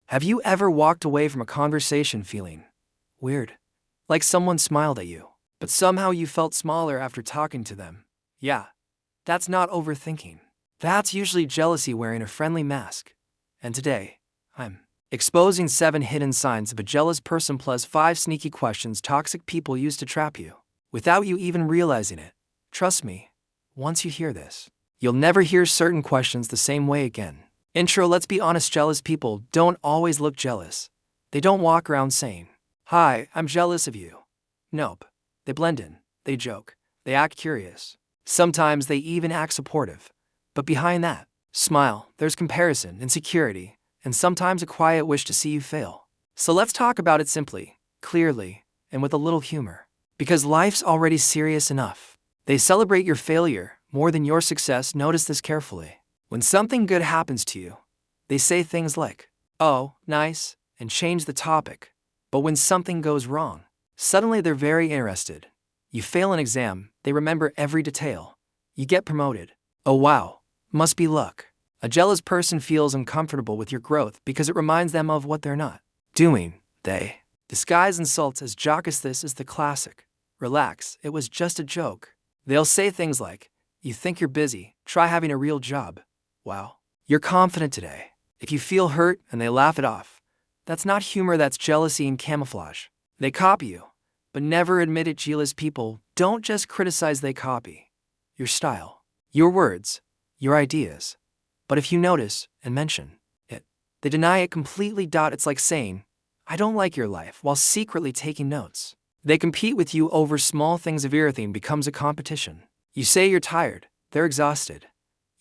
Have you ever walked away from a conversation feeling weird? Like someone smiled at you, but somehow you felt smaller after talking to them? Yeah, that's not overthinking. That's usually jealousy wearing a friendly mask. And today, I'm exposing 7 hidden signs of a jealous person plus 5 sneaky questions toxic people use to trap you, without you even realizing it. Trust me, once you hear this, you'll never hear certain questions the same way again. Intro. Let's be honest, jealous people don't always look jealous. They don't walk around saying, "Hi, I'm jealous of you." Nope. They blend in, they joke, they act curious. Sometimes they even act supportive. But behind that smile, there's comparison, insecurity, and sometimes a quiet wish to see you fail. So let's talk about it simply, clearly, and with a little humor. Because life's already serious enough. They celebrate your failure more than your success. Notice this carefully. When something good happens to you, they say things like, "Oh, nice," and change the topic. But when something goes wrong, suddenly they're very interested. You fail an exam, they remember every detail. You get promoted. Oh wow, must be luck. A jealous person feels uncomfortable with your growth because it reminds them of what they're not doing. They disguise insults as jocose. This is the classic. Relax, it was just a joke. They'll say things like, "You think you're busy, try having a real job. Wow, you're confident today." If you feel hurt and they laugh it off, that's not humor, that's jealousy in camouflage. They copy you, but never admit it. Jealous people don't just criticize, they copy your style, your words, your ideas. But if you notice and mention it, they deny it completely. It's like saying, "I don't like your life," while secretly taking notes. They compete with you over small things. Everything becomes a competition. You say you're tired, they're exhausted.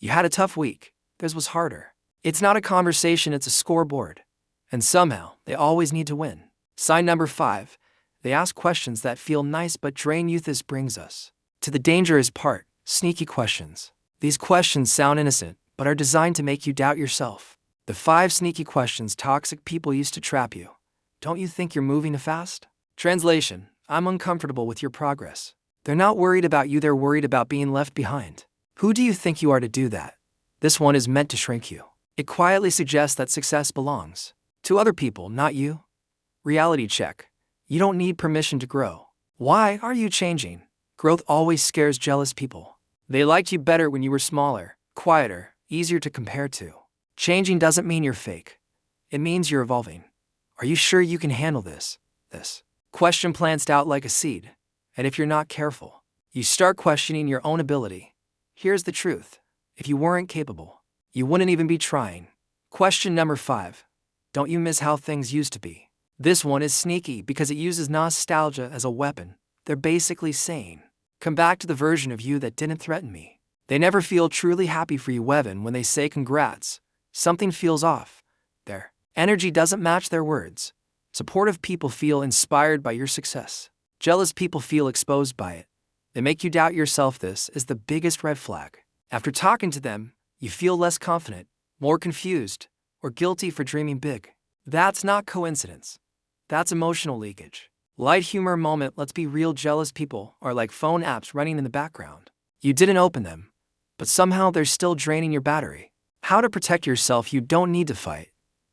You had a tough week, theirs was harder. It's not a conversation, it's a scoreboard. And somehow, they always need to win. Sign number 5. They ask questions that feel nice but drain you. This brings us to the dangerous part, sneaky questions. These questions sound innocent, but are designed to make you doubt yourself. The 5 sneaky questions toxic people use to trap you. Don't you think you're moving too fast? Translation: I'm uncomfortable with your progress. They're not worried about you, they're worried about being left behind. Who do you think you are to do that? This one is meant to shrink you. It quietly suggests that success belongs to other people, not you. Reality check. You don't need permission to grow. Why are you changing? Growth always scares jealous people. They liked you better when you were smaller, quieter, easier to compare to. Changing doesn't mean you're fake. It means you're evolving. Are you sure you can handle this? This question plants out like a seed. And if you're not careful, you start questioning your own ability. Here's the truth. If you weren't capable, you wouldn't even be trying. Question number 5. Don't you miss how things used to be? This one is sneaky because it uses nostalgia as a weapon. They're basically saying, "Come back to the version of you that didn't threaten me." They never feel truly happy for you. Even when they say congrats, something feels off. Their energy doesn't match their words. Supportive people feel inspired by your success. Jealous people feel exposed by it. They make you doubt yourself. This is the biggest red flag. After talking to them, you feel less confident, more confused, or guilty for dreaming big. That's not coincidence. That's emotional leakage. Light humor moment. Let's be real, jealous people are like phone apps running in the background. You didn't open them, but somehow they're still draining your battery. How to protect yourself: you don't need to fight.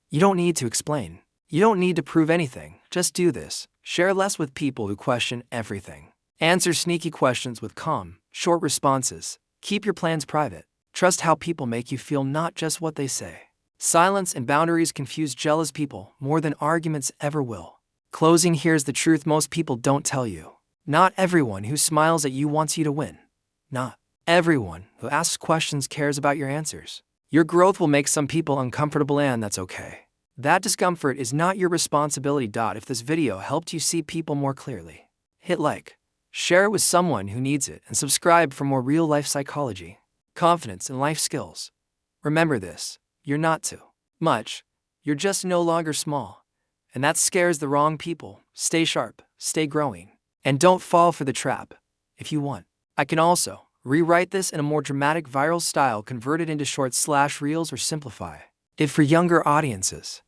You don't need to explain. You don't need to prove anything. Just do this. Share less with people who question everything. Answer sneaky questions with calm, short responses. Keep your plans private. Trust how people make you feel, not just what they say. Silence and boundaries confuse jealous people more than arguments ever will. Closing. Here's the truth most people don't tell you. Not everyone who smiles at you wants you to win. Not everyone who asks questions cares about your answers. Your growth will make some people uncomfortable, and that's okay. That discomfort is not your responsibility. If this video helped you see people more clearly, hit like, share it with someone who needs it, and subscribe for more real-life psychology, confidence, and life skills. Remember this, you're not too much, you're just no longer small. And that scares the wrong people. Stay sharp, stay growing, and don't fall for the trap. If you want, I can also rewrite this in a more dramatic viral style, convert it into short/reels, or simplify it for younger audiences.